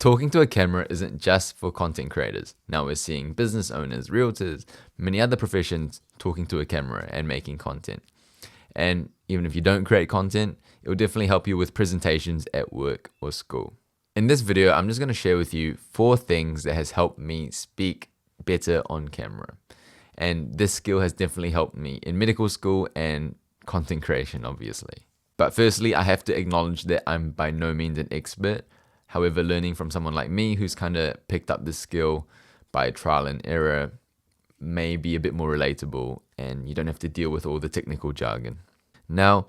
Talking to a camera isn't just for content creators. Now we're seeing business owners, realtors, many other professions talking to a camera and making content. And even if you don't create content, it will definitely help you with presentations at work or school. In this video, I'm just going to share with you 4 things that has helped me speak better on camera. And this skill has definitely helped me in medical school and content creation, obviously. But firstly, I have to acknowledge that I'm by no means an expert. However, learning from someone like me who's kind of picked up this skill by trial and error may be a bit more relatable, and you don't have to deal with all the technical jargon. Now,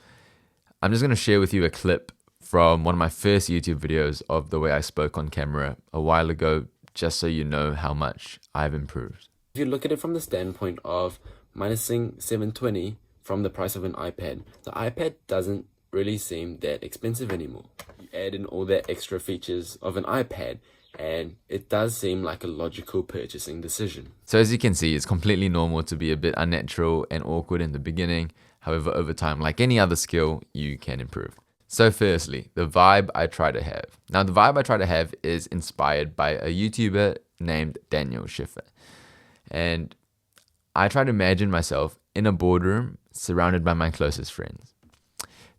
I'm just going to share with you a clip from one of my first YouTube videos of the way I spoke on camera a while ago, just so you know how much I've improved. If you look at it from the standpoint of minusing $720 from the price of an iPad, the iPad doesn't really seem that expensive anymore. You add in all the extra features of an iPad, and it does seem like a logical purchasing decision. So as you can see, it's completely normal to be a bit unnatural and awkward in the beginning. However, over time, like any other skill, you can improve. So firstly, the vibe I try to have. Now, the vibe I try to have is inspired by a YouTuber named Daniel Schiffer. And I try to imagine myself in a boardroom surrounded by my closest friends.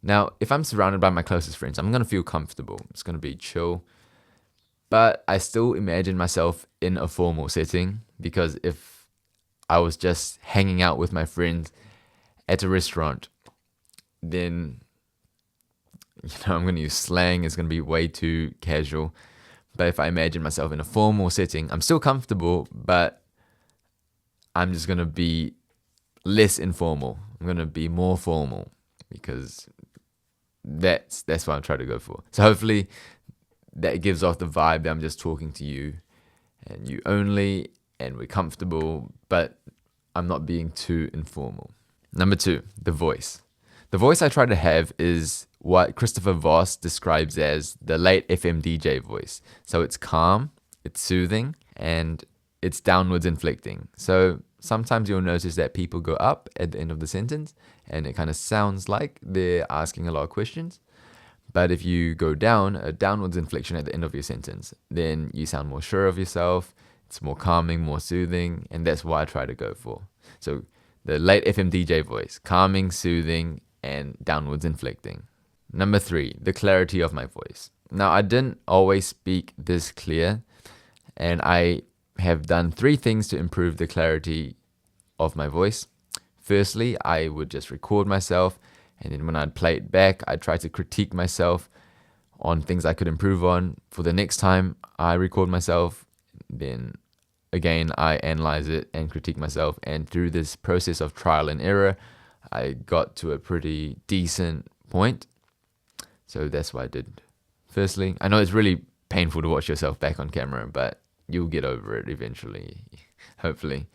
Now, if I'm surrounded by my closest friends, I'm going to feel comfortable. It's going to be chill. But I still imagine myself in a formal setting, because if I was just hanging out with my friends at a restaurant, then, I'm going to use slang. It's going to be way too casual. But if I imagine myself in a formal setting, I'm still comfortable, but I'm just going to be less informal. I'm going to be more formal, because that's what I'm trying to go for. So hopefully that gives off the vibe that I'm just talking to you and you only, and we're comfortable, but I'm not being too informal. Number 2, the voice. The voice I try to have is what Christopher Voss describes as the late FM DJ voice. So it's calm, it's soothing, and it's downwards inflecting. So sometimes you'll notice that people go up at the end of the sentence and it kind of sounds like they're asking a lot of questions. But if you go down, a downwards inflection at the end of your sentence, then you sound more sure of yourself. It's more calming, more soothing, and that's what I try to go for. So the late FM DJ voice, calming, soothing, and downwards inflecting. Number 3, the clarity of my voice. Now, I didn't always speak this clear, and I have done 3 things to improve the clarity of my voice. Firstly, I would just record myself, and then when I'd play it back, I'd try to critique myself on things I could improve on. For the next time I record myself, then again, I analyze it and critique myself. And through this process of trial and error, I got to a pretty decent point. So that's what I did. Firstly, I know it's really painful to watch yourself back on camera, but you'll get over it eventually, hopefully.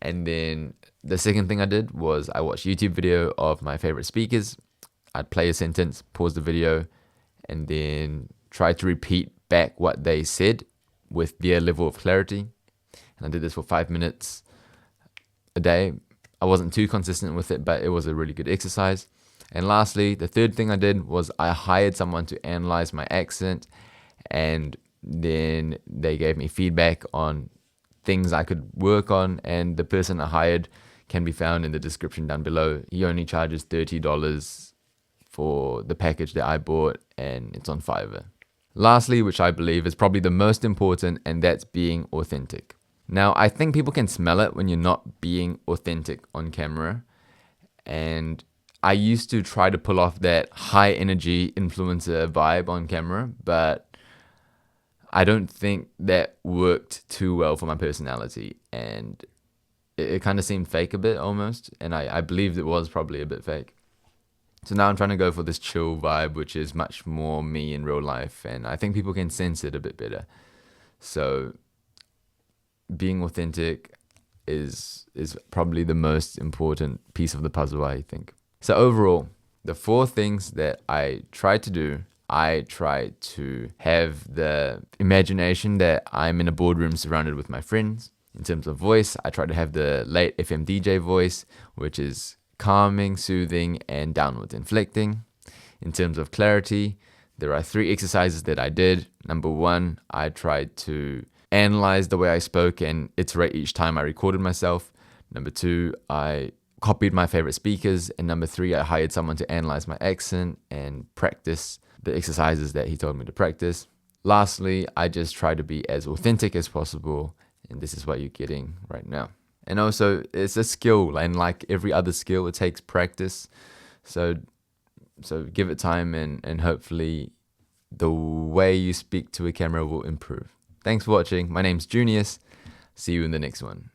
And then the second thing I did was I watched YouTube video of my favorite speakers. I'd play a sentence, pause the video, and then try to repeat back what they said with their level of clarity. And I did this for 5 minutes a day. I wasn't too consistent with it, but it was a really good exercise. And lastly, the third thing I did was I hired someone to analyze my accent, and then they gave me feedback on things I could work on, and the person I hired can be found in the description down below. He only charges $30 for the package that I bought, and it's on Fiverr. Lastly, which I believe is probably the most important, and that's being authentic. Now, I think people can smell it when you're not being authentic on camera, and I used to try to pull off that high energy influencer vibe on camera, but I don't think that worked too well for my personality, and it kind of seemed fake a bit almost, and I believed it was probably a bit fake. So now I'm trying to go for this chill vibe, which is much more me in real life, and I think people can sense it a bit better. So being authentic is probably the most important piece of the puzzle, I think. So overall, the 4 things that I try to do, I try to have the imagination that I'm in a boardroom surrounded with my friends. In terms of voice, I try to have the late FM DJ voice, which is calming, soothing, and downwards inflecting. In terms of clarity, there are 3 exercises that I did. Number 1, I tried to analyze the way I spoke and iterate each time I recorded myself. Number 2, I copied my favorite speakers. And number 3, I hired someone to analyze my accent and practice the exercises that he told me to practice. Lastly, I just try to be as authentic as possible, and this is what you're getting right now. And also, it's a skill, and like every other skill, it takes practice. So give it time, and hopefully the way you speak to a camera will improve. Thanks for watching. My name's Junius. See you in the next one.